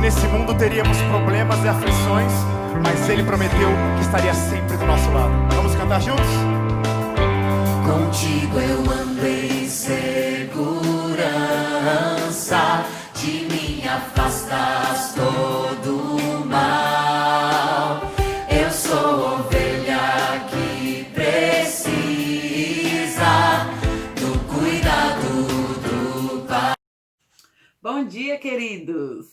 nesse mundo teríamos problemas e aflições, mas Ele prometeu que estaria sempre do nosso lado. Vamos cantar juntos? Contigo eu andei em segurança, de mim afastas todo o mal. Eu sou ovelha que precisa do cuidado do Pai. Bom dia, queridos!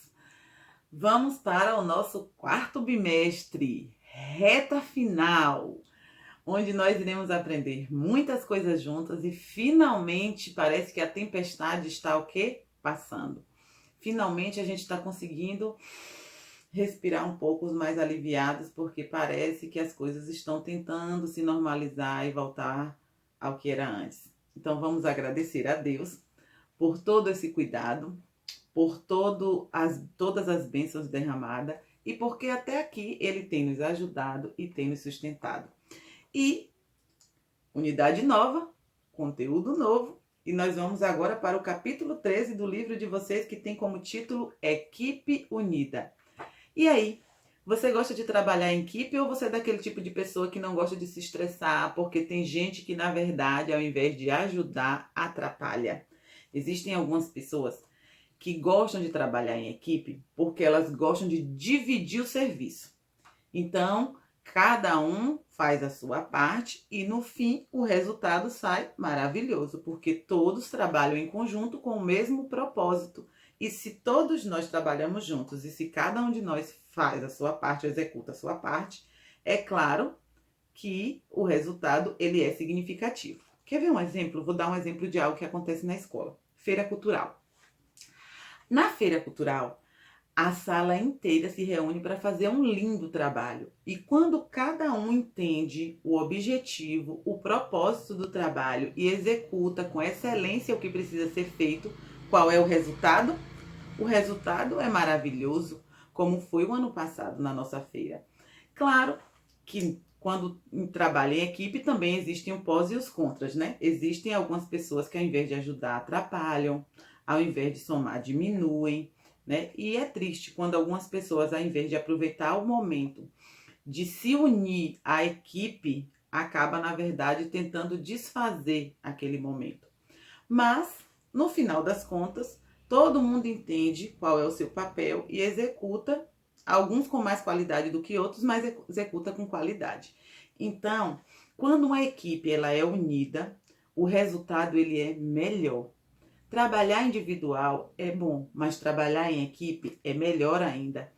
Vamos para o nosso quarto bimestre, reta final, onde nós iremos aprender muitas coisas juntas e finalmente parece que a tempestade está o quê? Passando. Finalmente a gente está conseguindo respirar um pouco mais aliviados, porque parece que as coisas estão tentando se normalizar e voltar ao que era antes. Então vamos agradecer a Deus por todo esse cuidado, por todas as bênçãos derramadas e porque até aqui Ele tem nos ajudado e tem nos sustentado. E unidade nova, conteúdo novo, e nós vamos agora para o capítulo 13 do livro de vocês, que tem como título Equipe Unida. E aí, você gosta de trabalhar em equipe ou você é daquele tipo de pessoa que não gosta de se estressar, porque tem gente que, na verdade, ao invés de ajudar, atrapalha? Existem algumas pessoas que gostam de trabalhar em equipe porque elas gostam de dividir o serviço. Então, cada um faz a sua parte e no fim o resultado sai maravilhoso, porque todos trabalham em conjunto com o mesmo propósito. E se todos nós trabalhamos juntos e se cada um de nós faz a sua parte, executa a sua parte, é claro que o resultado ele é significativo. Quer ver um exemplo? Vou dar um exemplo de algo que acontece na escola. Feira cultural. Na feira cultural, a sala inteira se reúne para fazer um lindo trabalho. E quando cada um entende o objetivo, o propósito do trabalho e executa com excelência o que precisa ser feito, qual é o resultado? O resultado é maravilhoso, como foi o ano passado na nossa feira. Claro que quando trabalha em equipe também existem os pós e os contras, né? Existem algumas pessoas que ao invés de ajudar atrapalham, ao invés de somar diminuem, né? E é triste quando algumas pessoas, ao invés de aproveitar o momento de se unir à equipe, acaba, na verdade, tentando desfazer aquele momento. Mas, no final das contas, todo mundo entende qual é o seu papel e executa, alguns com mais qualidade do que outros, mas executa com qualidade. Então, quando uma equipe ela é unida, o resultado ele é melhor. Trabalhar individual é bom, mas trabalhar em equipe é melhor ainda.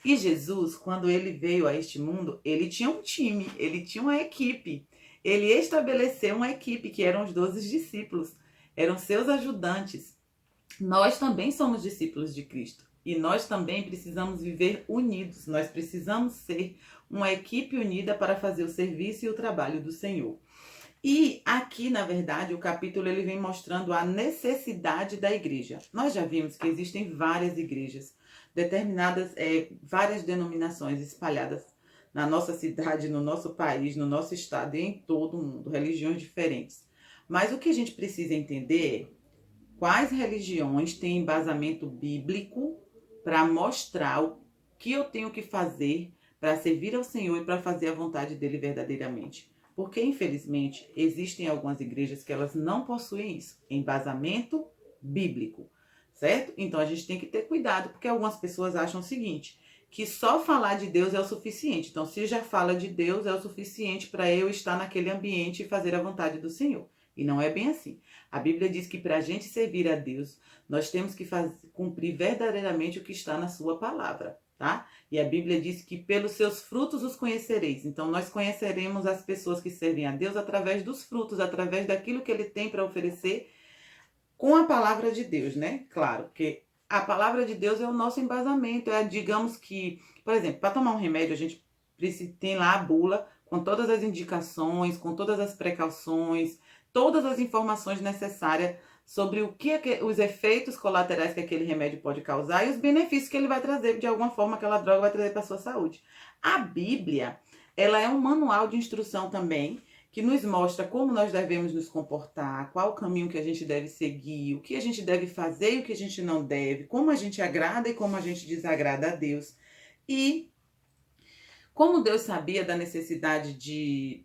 E Jesus, quando ele veio a este mundo, ele tinha um time, ele tinha uma equipe. Ele estabeleceu uma equipe que eram os 12 discípulos, eram seus ajudantes. Nós também somos discípulos de Cristo e nós também precisamos viver unidos. Nós precisamos ser uma equipe unida para fazer o serviço e o trabalho do Senhor. E aqui, na verdade, o capítulo ele vem mostrando a necessidade da igreja. Nós já vimos que existem várias igrejas, várias denominações espalhadas na nossa cidade, no nosso país, no nosso estado e em todo o mundo, religiões diferentes. Mas o que a gente precisa entender é quais religiões têm embasamento bíblico para mostrar o que eu tenho que fazer para servir ao Senhor e para fazer a vontade dele verdadeiramente. Porque, infelizmente, existem algumas igrejas que elas não possuem isso, embasamento bíblico, certo? Então, a gente tem que ter cuidado, porque algumas pessoas acham o seguinte, que só falar de Deus é o suficiente. Então, se já fala de Deus, é o suficiente para eu estar naquele ambiente e fazer a vontade do Senhor. E não é bem assim. A Bíblia diz que para a gente servir a Deus, nós temos que cumprir verdadeiramente o que está na sua palavra. Tá? E a Bíblia diz que pelos seus frutos os conhecereis. Então, nós conheceremos as pessoas que servem a Deus através dos frutos, através daquilo que Ele tem para oferecer com a palavra de Deus, né? Claro, porque a palavra de Deus é o nosso embasamento. Digamos que, por exemplo, para tomar um remédio, a gente tem lá a bula com todas as indicações, com todas as precauções, todas as informações necessárias sobre os efeitos colaterais que aquele remédio pode causar e os benefícios que ele vai trazer, de alguma forma, aquela droga vai trazer para a sua saúde. A Bíblia, ela é um manual de instrução também, que nos mostra como nós devemos nos comportar, qual o caminho que a gente deve seguir, o que a gente deve fazer e o que a gente não deve, como a gente agrada e como a gente desagrada a Deus. E como Deus sabia da necessidade de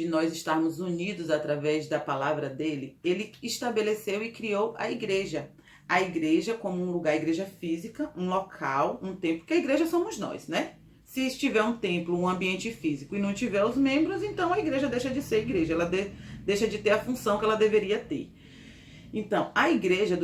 nós estarmos unidos através da palavra dele, ele estabeleceu e criou a igreja. A igreja como um lugar, a igreja física, um local, um templo, porque a igreja somos nós, né? Se estiver um templo, um ambiente físico e não tiver os membros, então a igreja deixa de ser igreja, ela deixa de ter a função que ela deveria ter. Então, a igreja,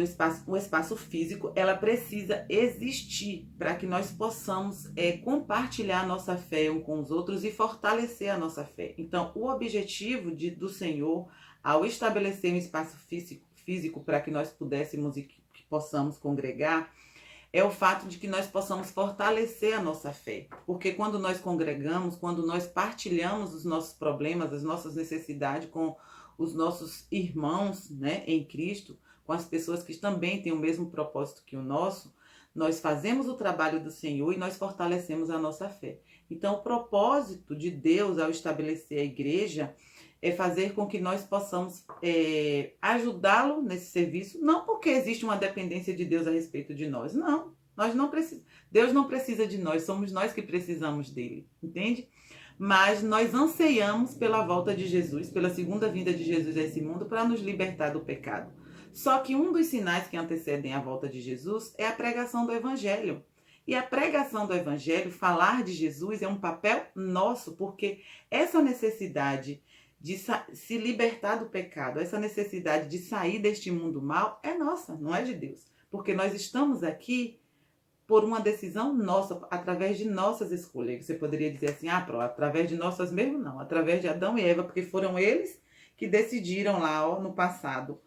o espaço físico, ela precisa existir para que nós possamos compartilhar a nossa fé uns com os outros e fortalecer a nossa fé. Então, o objetivo do Senhor, ao estabelecer um espaço físico para que nós pudéssemos e que possamos congregar, é o fato de que nós possamos fortalecer a nossa fé. Porque quando nós congregamos, quando nós partilhamos os nossos problemas, as nossas necessidades com os nossos irmãos, né, em Cristo, com as pessoas que também têm o mesmo propósito que o nosso, nós fazemos o trabalho do Senhor e nós fortalecemos a nossa fé. Então, o propósito de Deus ao estabelecer a igreja é fazer com que nós possamos ajudá-lo nesse serviço, não porque existe uma dependência de Deus a respeito de nós, não. Nós não precisamos. Deus não precisa de nós, somos nós que precisamos dele, entende? Mas nós anseiamos pela volta de Jesus, pela segunda vinda de Jesus a esse mundo para nos libertar do pecado. Só que um dos sinais que antecedem a volta de Jesus é a pregação do Evangelho. E a pregação do Evangelho, falar de Jesus, é um papel nosso, porque essa necessidade de se libertar do pecado, essa necessidade de sair deste mundo mal é nossa, não é de Deus. Porque nós estamos aqui por uma decisão nossa, através de nossas escolhas. Você poderia dizer assim, através de nossas mesmo? Não, através de Adão e Eva, porque foram eles que decidiram lá no passado,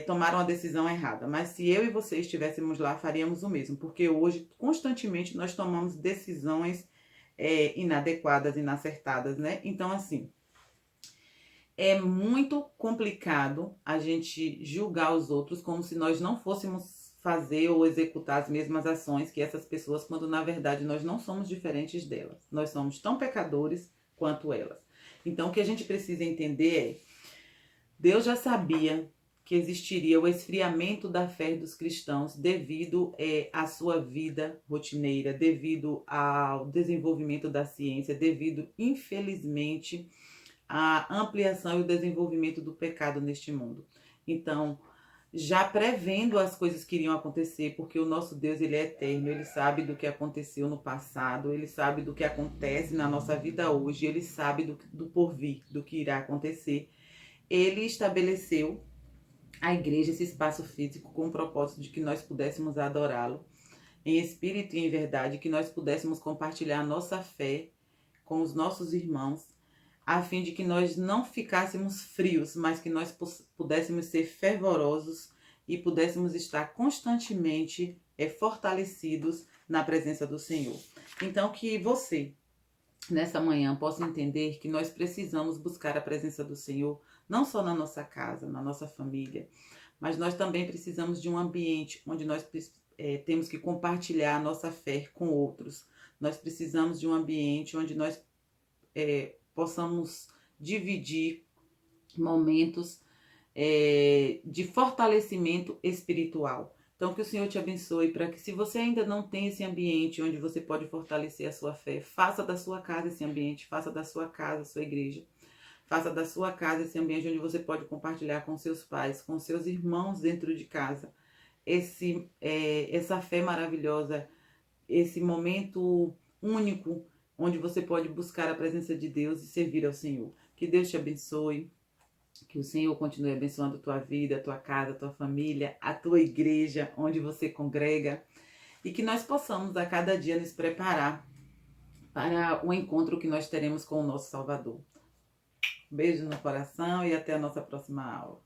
tomaram a decisão errada. Mas se eu e você estivéssemos lá, faríamos o mesmo, porque hoje, constantemente, nós tomamos decisões inadequadas, inacertadas, né? Então, assim, é muito complicado a gente julgar os outros como se nós não fôssemos fazer ou executar as mesmas ações que essas pessoas, quando na verdade nós não somos diferentes delas. Nós somos tão pecadores quanto elas. Então o que a gente precisa entender é, Deus já sabia que existiria o esfriamento da fé dos cristãos devido à sua vida rotineira, devido ao desenvolvimento da ciência, devido, infelizmente, à ampliação e o desenvolvimento do pecado neste mundo. Então, já prevendo as coisas que iriam acontecer, porque o nosso Deus, ele é eterno, ele sabe do que aconteceu no passado, ele sabe do que acontece na nossa vida hoje, ele sabe do porvir, do que irá acontecer. Ele estabeleceu a igreja, esse espaço físico, com o propósito de que nós pudéssemos adorá-lo em espírito e em verdade, que nós pudéssemos compartilhar a nossa fé com os nossos irmãos, a fim de que nós não ficássemos frios, mas que nós pudéssemos ser fervorosos e pudéssemos estar constantemente fortalecidos na presença do Senhor. Então, que você, nessa manhã, possa entender que nós precisamos buscar a presença do Senhor, não só na nossa casa, na nossa família, mas nós também precisamos de um ambiente onde nós temos que compartilhar a nossa fé com outros. Nós precisamos de um ambiente onde nós possamos dividir momentos de fortalecimento espiritual. Então, que o Senhor te abençoe para que, se você ainda não tem esse ambiente onde você pode fortalecer a sua fé, faça da sua casa esse ambiente, faça da sua casa a sua igreja, faça da sua casa esse ambiente onde você pode compartilhar com seus pais, com seus irmãos dentro de casa, essa fé maravilhosa, esse momento único, onde você pode buscar a presença de Deus e servir ao Senhor. Que Deus te abençoe, que o Senhor continue abençoando a tua vida, a tua casa, a tua família, a tua igreja, onde você congrega, e que nós possamos a cada dia nos preparar para o encontro que nós teremos com o nosso Salvador. Beijo no coração e até a nossa próxima aula.